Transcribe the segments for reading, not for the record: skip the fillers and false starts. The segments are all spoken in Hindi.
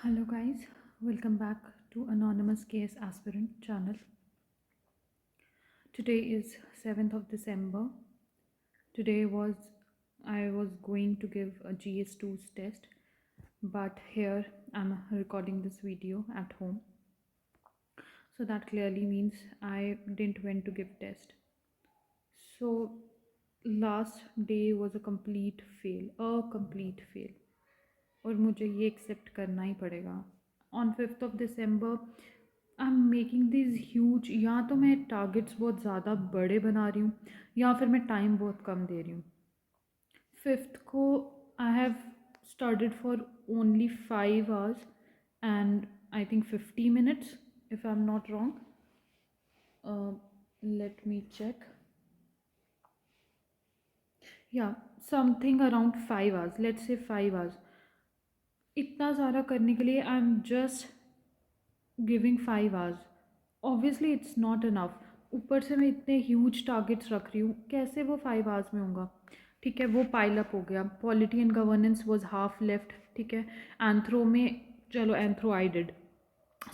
Hello guys, welcome back to Anonymous Case Aspirant channel. Today is 7th of December. Today I was going to give a GS2's test, but here I'm recording this video at home. So that clearly means I didn't went to give test. So last day was a complete fail. और मुझे ये एक्सेप्ट करना ही पड़ेगा. On 5th of December I am making this huge. या तो मैं टारगेट्स बहुत ज़्यादा बड़े बना रही हूँ या फिर मैं टाइम बहुत कम दे रही हूँ. 5th को I have studied for only 5 hours and I think 50 minutes if I'm not wrong. Let me check. Yeah, something around 5 hours. Let's say 5 hours. इतना सारा करने के लिए I am just giving 5 hours. Obviously it's not enough. ऊपर से मैं इतने ह्यूज टारगेट्स रख रही हूँ, कैसे वो 5 hours में होगा. ठीक है, वो पाइल अप हो गया. Polity and governance was half left. ठीक है, एंथ्रो में चलो anthro I did.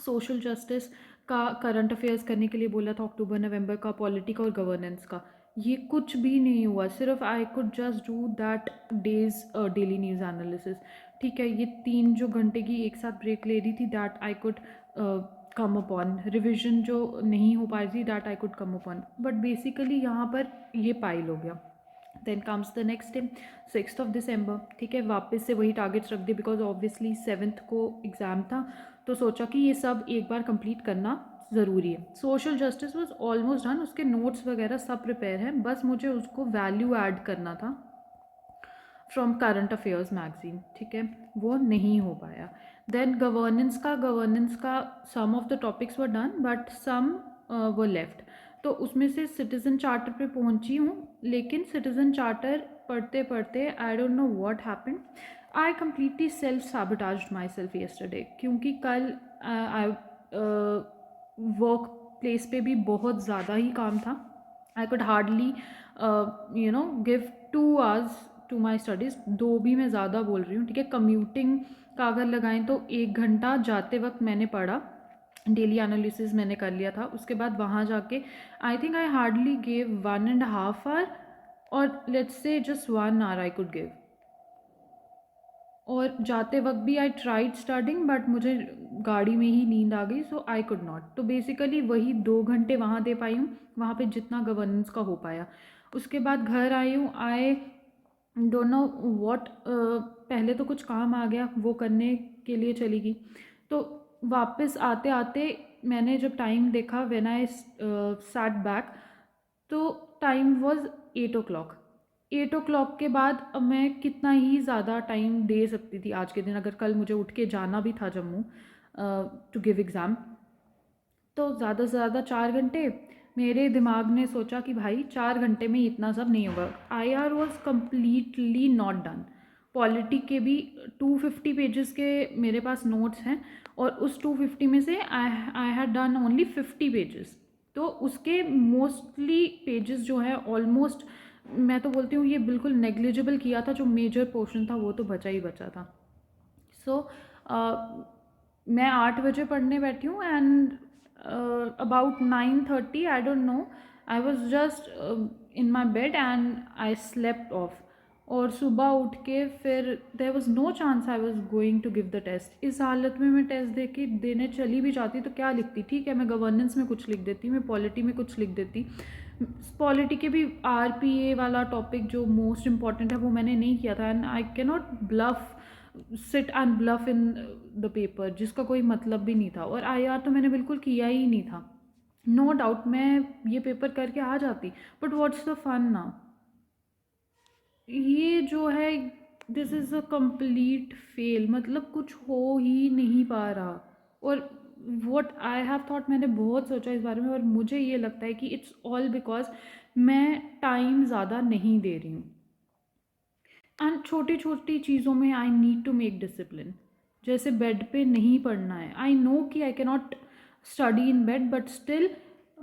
Social justice का करंट अफेयर्स करने के लिए बोला था अक्टूबर नवंबर का, पॉलिटी का और गवर्नेंस का. ये कुछ भी नहीं हुआ. सिर्फ I could just do that days daily news analysis. ठीक है, ये 3 जो घंटे की एक साथ ब्रेक ले रही थी that I could come upon. Revision जो नहीं हो पा रही थी that I could come upon. But basically यहाँ पर ये पाइल हो गया. Then comes the next day 6th of December. ठीक है, वापस से वही टारगेट्स रख दिए बिकॉज ऑब्वियसली 7th को एग्ज़ाम था. तो सोचा कि ये सब एक बार कंप्लीट करना ज़रूरी है. Social justice was almost done. उसके नोट्स वगैरह सब प्रिपेयर हैं, बस मुझे उसको वैल्यू ऐड करना था फ्रॉम करंट अफेयर्स मैगजीन. ठीक है, वो नहीं हो पाया. देन गवर्नेंस का some of the topics were done but some were left. तो उसमें से सिटीज़न चार्टर पे पहुंची हूँ, लेकिन सिटीज़न चार्टर पढ़ते पढ़ते I don't know what happened. I completely self sabotaged myself yesterday, क्योंकि कल आई वर्क प्लेस पे भी बहुत ज़्यादा ही काम था. I could hardly give 2 hours to my studies. 2 भी मैं ज़्यादा बोल रही हूँ. ठीक है, कम्यूटिंग का अगर लगाएं तो 1 घंटा जाते वक्त मैंने पढ़ा. डेली एनालिसिस मैंने कर लिया था. उसके बाद वहाँ जाके आई think I hardly gave 1.5 hour और let's say just 1 hour I could give. और जाते वक्त भी आई ट्राइड स्टडिंग बट मुझे गाड़ी में ही नींद आ गई, सो आई कुड नॉट. तो बेसिकली वही 2 घंटे वहाँ दे पाई हूँ, वहाँ पे जितना गवर्नेंस का हो पाया. उसके बाद घर आई हूँ. आई डोंट नो व्हाट. पहले तो कुछ काम आ गया, वो करने के लिए चली गई. तो वापस आते आते मैंने जब टाइम देखा व्हेन आई सैट बैक, तो टाइम वॉज 8 o'clock. 8 o'clock के बाद अब मैं कितना ही ज़्यादा टाइम दे सकती थी आज के दिन, अगर कल मुझे उठ के जाना भी था जम्मू टू गिव एग्ज़ाम. तो ज़्यादा से ज़्यादा 4 घंटे. मेरे दिमाग ने सोचा कि भाई 4 घंटे में इतना सब नहीं होगा. I R was completely not done. Polity के भी 250 पेजेस के मेरे पास नोट्स हैं और उस 250 में से I had done only 50 pages. तो उसके मोस्टली पेजेस जो है ऑलमोस्ट, मैं तो बोलती हूँ ये बिल्कुल नेग्लिजिबल किया था. जो मेजर पोर्शन था वो तो बचा ही बचा था. सो मैं 8 बजे पढ़ने बैठी हूँ and about 9:30 I don't know, I was just in my bed and I slept off. और सुबह उठ के फिर there was no chance I was going to give the test. इस हालत में मैं टेस्ट देने चली भी जाती तो क्या लिखती. ठीक है, मैं गवर्नेंस में कुछ लिख देती, मैं पॉलिटी में कुछ लिख देती. पॉलिटी के भी RPA वाला टॉपिक जो मोस्ट इम्पॉर्टेंट है वो मैंने नहीं किया था. And I cannot bluff sit and bluff in the paper, जिसका कोई मतलब भी नहीं था. और IR तो मैंने बिल्कुल किया ही नहीं था. नो डाउट मैं ये पेपर करके आ जाती, but what's the fun now. ये जो है this is a complete fail. मतलब कुछ हो ही नहीं पा रहा. और वॉट आई हैव थॉट, मैंने बहुत सोचा इस बारे में और मुझे ये लगता है कि इट्स ऑल बिकॉज मैं टाइम ज़्यादा नहीं दे रही हूँ. एंड छोटी छोटी चीज़ों में I need to make discipline. जैसे बेड पे नहीं पढ़ना है. आई नो कि I cannot study in bed, but still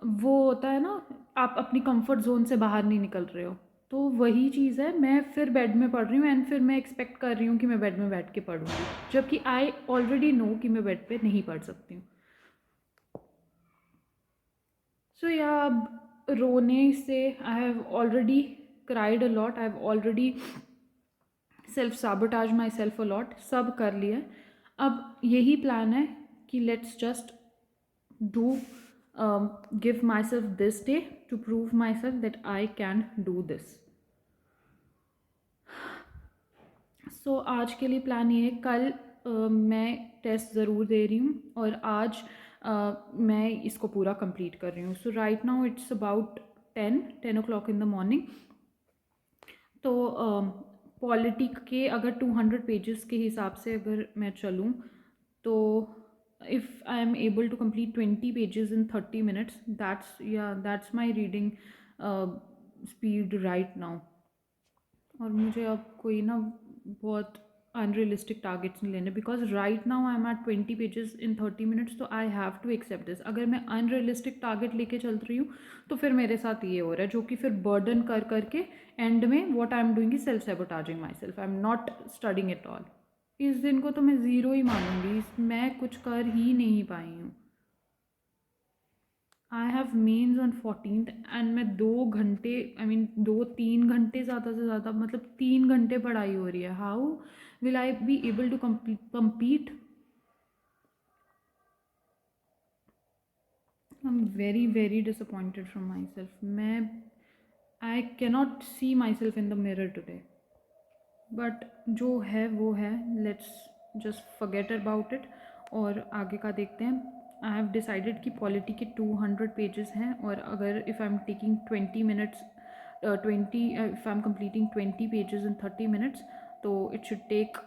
वो होता है ना, आप अपनी कंफर्ट जोन से बाहर नहीं निकल रहे हो. तो वही चीज़ है, मैं फिर बेड में पढ़ रही हूँ एंड फिर मैं एक्सपेक्ट कर रही हूँ कि मैं बेड में बैठ के पढ़ूँगी, जबकि आई ऑलरेडी नो कि मैं बेड पे नहीं पढ़ सकती हूँ. सो या अब रोने से I have already cried a lot, I have already self साबोटाज my self a lot, सब कर लिया. अब यही प्लान है कि let's just do give myself this day to prove myself that I can do this. So आज के लिए प्लान ये है, कल मैं टेस्ट ज़रूर दे रही हूँ और आज मैं इसको पूरा कंप्लीट कर रही हूँ. So right now it's about 10 o'clock in the morning. तो पॉलिटी के अगर 200 पेजेस के हिसाब से अगर मैं चलूँ तो if I am able to complete 20 pages in 30 minutes, that's my reading speed right now. और मुझे अब कोई ना बहुत अनरियलिस्टिक टारगेट्स नहीं लेने, because right now I am at 20 pages in 30 minutes. तो I have to accept this. अगर मैं अनरियलिस्टिक टारगेट लेके चल रही हूँ तो फिर मेरे साथ ये हो रहा है, जो कि फिर बर्डन कर करके एंड में what I am doing is self sabotaging my self. I am not studying it all. इस दिन को तो मैं ज़ीरो ही मानूंगी, मैं कुछ कर ही नहीं पाई हूँ. I have mains on 14th and मैं 2 घंटे, आई मीन 2-3 घंटे ज़्यादा से ज़्यादा, मतलब 3 घंटे पढ़ाई हो रही है. How will I be able to compete? I am very very disappointed from myself. मैं I cannot see myself in the mirror today. But जो है वो है, let's just forget about it और आगे का देखते हैं. आई हैव डिसाइडेड कि पॉलिटी के 200 पेजेस हैं और अगर if I am taking 20 minutes, 20 if I am completing 20 pages in 30 minutes, तो it should take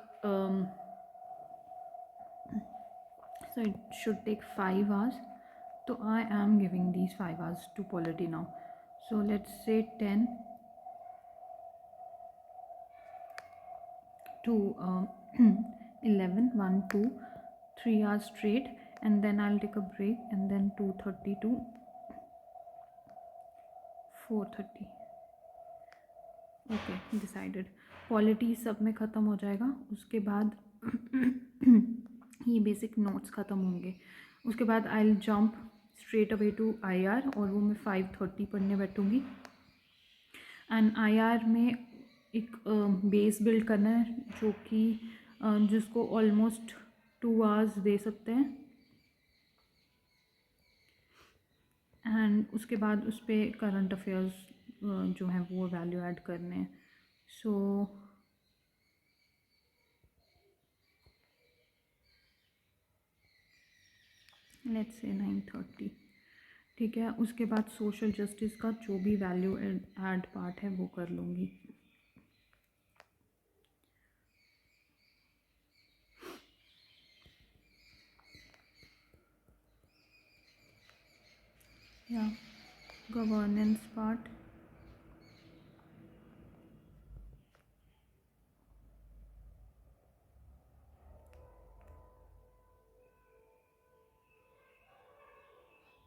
so it should take 5 hours. So I am giving these 5 hours to polity now. So let's say 10 to 11, 1, 2, 3 hours straight, and then I'll take a break, and then 2:30 to 4:30. Okay, decided. Polity सब में ख़त्म हो जाएगा, उसके बाद ये बेसिक नोट्स ख़त्म होंगे. उसके बाद I will jump straight away to IR और वो मैं 5:30 पढ़ने बैठूँगी. एंड IR में एक बेस बिल्ड करना है जो कि जिसको ऑलमोस्ट 2 hours दे सकते हैं. एंड उसके बाद उस पर करंट अफेयर्स जो हैं वो वैल्यू ऐड करने हैं. So let's say 9:30. ठीक है, उसके बाद सोशल जस्टिस का जो भी वैल्यू ऐड पार्ट है वो कर लूँगी. या governance part.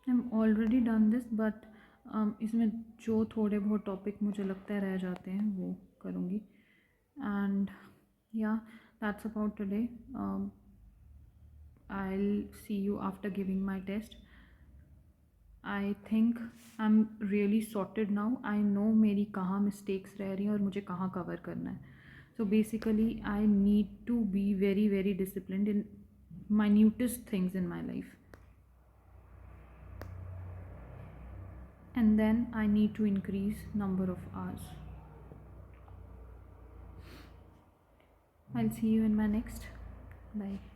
I am already done this, but इसमें जो थोड़े बहुत टॉपिक मुझे लगता है रह जाते हैं वो करूँगी. And yeah that's about today. I will see you after giving my test. I think I am really sorted now. I know मेरी कहाँ मिस्टेक्स रह रही हैं और मुझे कहाँ कवर करना है. So basically I need to be very very disciplined in minutest things in my life. And then I need to increase number of hours. I'll see you in my next. Bye.